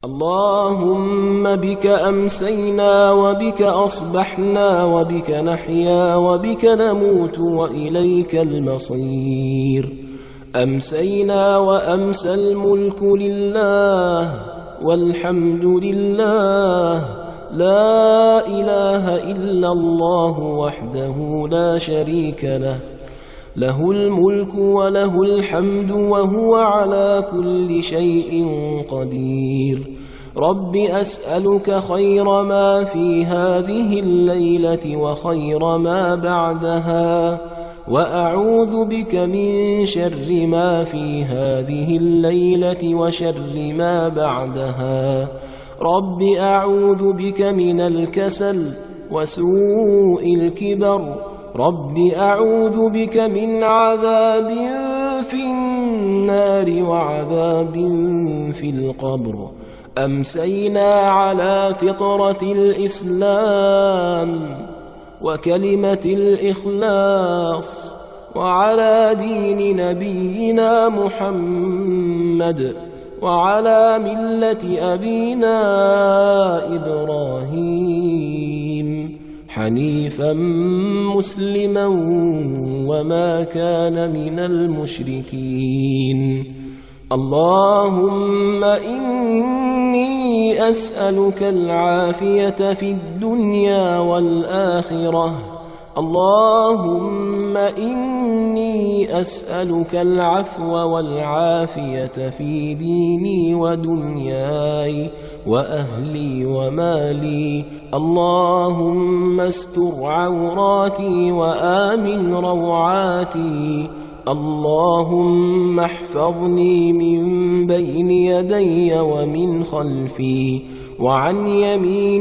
اللهم بك أمسينا وبك أصبحنا وبك نحيا وبك نموت وإليك المصير. أمسينا وأمسى الملك لله والحمد لله، لا إله إلا الله وحده لا شريك له، له الملك وله الحمد وهو على كل شيء قدير. رب أسألك خير ما في هذه الليلة وخير ما بعدها، وأعوذ بك من شر ما في هذه الليلة وشر ما بعدها. رب أعوذ بك من الكسل وسوء الكبر. رب أعوذ بك من عذاب في النار وعذاب في القبر. أمسينا على فطرة الإسلام وكلمة الإخلاص وعلى دين نبينا محمد وعلى ملة أبينا إبراهيم حنيفا مسلما وما كان من المشركين. اللهم إني أسألك العافية في الدنيا والآخرة. اللهم إني أسألك العفو والعافية في ديني ودنياي وأهلي ومالي. اللهم استر عوراتي وآمن روعاتي. اللهم احفظني من بين يدي ومن خلفي وعن يميني